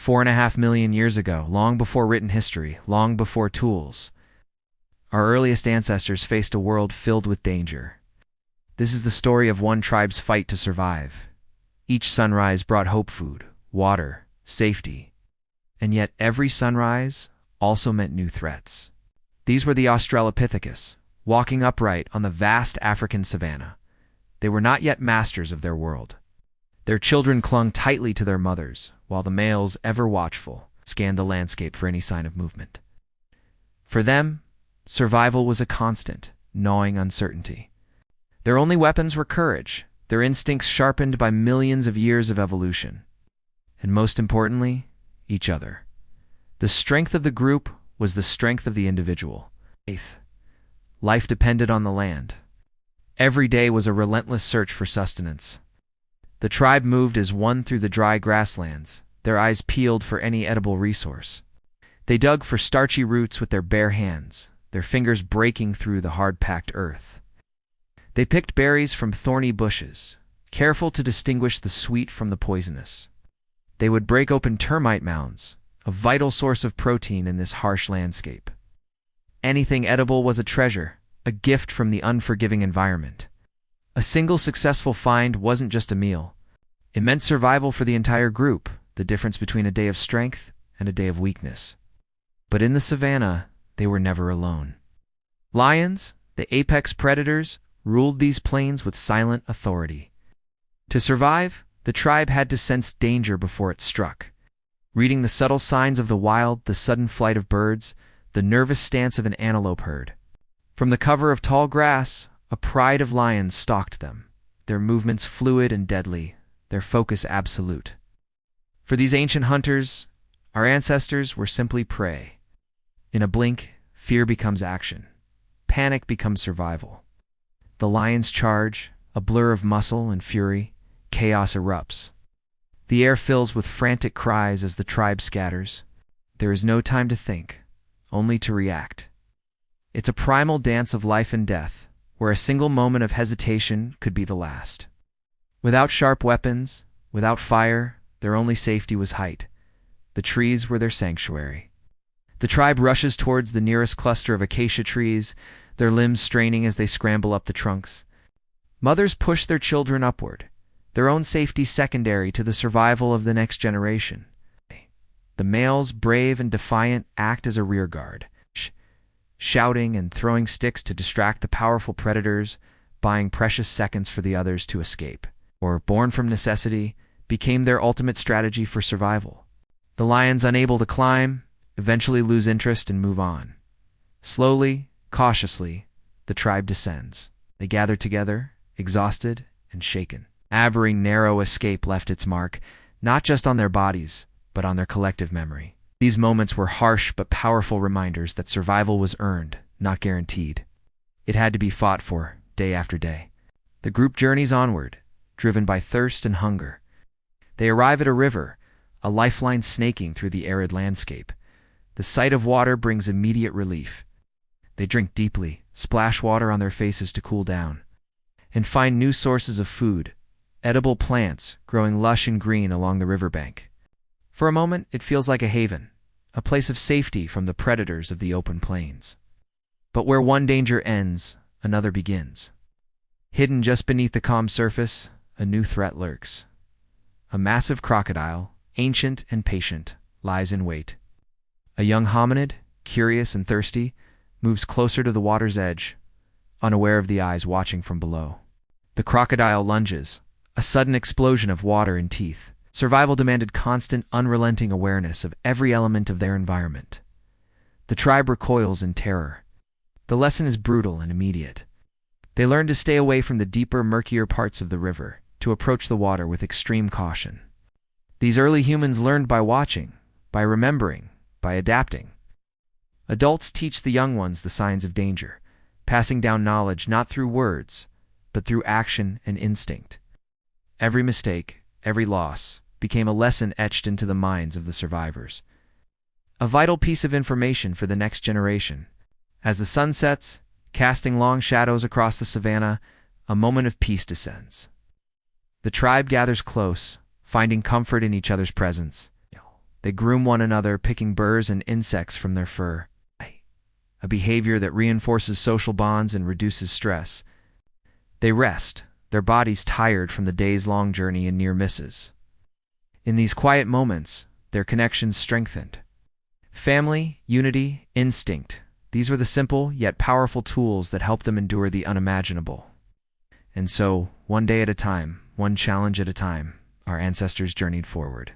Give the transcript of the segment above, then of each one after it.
4.5 million years ago, long before written history, long before tools, our earliest ancestors faced a world filled with danger. This is the story of one tribe's fight to survive. Each sunrise brought hope, food, water, safety. And yet every sunrise also meant new threats. These were the Australopithecus, walking upright on the vast African savanna. They were not yet masters of their world. Their children clung tightly to their mothers, while the males, ever watchful, scanned the landscape for any sign of movement. For them, survival was a constant, gnawing uncertainty. Their only weapons were courage, their instincts sharpened by millions of years of evolution. And most importantly, each other. The strength of the group was the strength of the individual. Eighth, life depended on the land. Every day was a relentless search for sustenance. The tribe moved as one through the dry grasslands, their eyes peeled for any edible resource. They dug for starchy roots with their bare hands, their fingers breaking through the hard-packed earth. They picked berries from thorny bushes, careful to distinguish the sweet from the poisonous. They would break open termite mounds, a vital source of protein in this harsh landscape. Anything edible was a treasure, a gift from the unforgiving environment. A single successful find wasn't just a meal. It meant survival for the entire group, the difference between a day of strength and a day of weakness. But in the savannah, they were never alone. Lions, the apex predators, ruled these plains with silent authority. To survive, the tribe had to sense danger before it struck. Reading the subtle signs of the wild, the sudden flight of birds, the nervous stance of an antelope herd. From the cover of tall grass, a pride of lions stalked them, their movements fluid and deadly, their focus absolute. For these ancient hunters, our ancestors were simply prey. In a blink, fear becomes action. Panic becomes survival. The lions charge, a blur of muscle and fury, chaos erupts. The air fills with frantic cries as the tribe scatters. There is no time to think, only to react. It's a primal dance of life and death, where a single moment of hesitation could be the last. Without sharp weapons, without fire, their only safety was height. The trees were their sanctuary. The tribe rushes towards the nearest cluster of acacia trees, their limbs straining as they scramble up the trunks. Mothers push their children upward, their own safety secondary to the survival of the next generation. The males, brave and defiant, act as a rearguard, shouting and throwing sticks to distract the powerful predators, buying precious seconds for the others to escape, or, born from necessity, became their ultimate strategy for survival. The lions, unable to climb, eventually lose interest and move on. Slowly, cautiously, the tribe descends. They gather together, exhausted and shaken. Every narrow escape left its mark, not just on their bodies, but on their collective memory. These moments were harsh but powerful reminders that survival was earned, not guaranteed. It had to be fought for, day after day. The group journeys onward, driven by thirst and hunger. They arrive at a river, a lifeline snaking through the arid landscape. The sight of water brings immediate relief. They drink deeply, splash water on their faces to cool down, and find new sources of food, edible plants growing lush and green along the riverbank. For a moment, it feels like a haven, a place of safety from the predators of the open plains. But where one danger ends, another begins. Hidden just beneath the calm surface, a new threat lurks. A massive crocodile, ancient and patient, lies in wait. A young hominid, curious and thirsty, moves closer to the water's edge, unaware of the eyes watching from below. The crocodile lunges, a sudden explosion of water and teeth. Survival demanded constant, unrelenting awareness of every element of their environment. The tribe recoils in terror. The lesson is brutal and immediate. They learn to stay away from the deeper, murkier parts of the river, to approach the water with extreme caution. These early humans learned by watching, by remembering, by adapting. Adults teach the young ones the signs of danger, passing down knowledge not through words, but through action and instinct. Every mistake, every loss, became a lesson etched into the minds of the survivors. A vital piece of information for the next generation. As the sun sets, casting long shadows across the savannah, a moment of peace descends. The tribe gathers close, finding comfort in each other's presence. They groom one another, picking burrs and insects from their fur, a behavior that reinforces social bonds and reduces stress. They rest, their bodies tired from the days-long journey and near misses. In these quiet moments, their connections strengthened. Family, unity, instinct, these were the simple yet powerful tools that helped them endure the unimaginable. And so, one day at a time, one challenge at a time, our ancestors journeyed forward.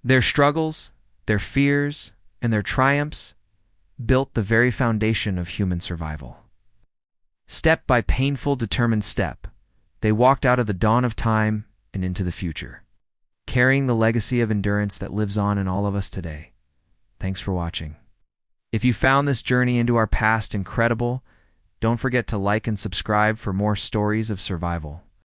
Their struggles, their fears, and their triumphs built the very foundation of human survival. Step by painful, determined step, they walked out of the dawn of time and into the future, carrying the legacy of endurance that lives on in all of us today. Thanks for watching. If you found this journey into our past incredible, don't forget to like and subscribe for more stories of survival.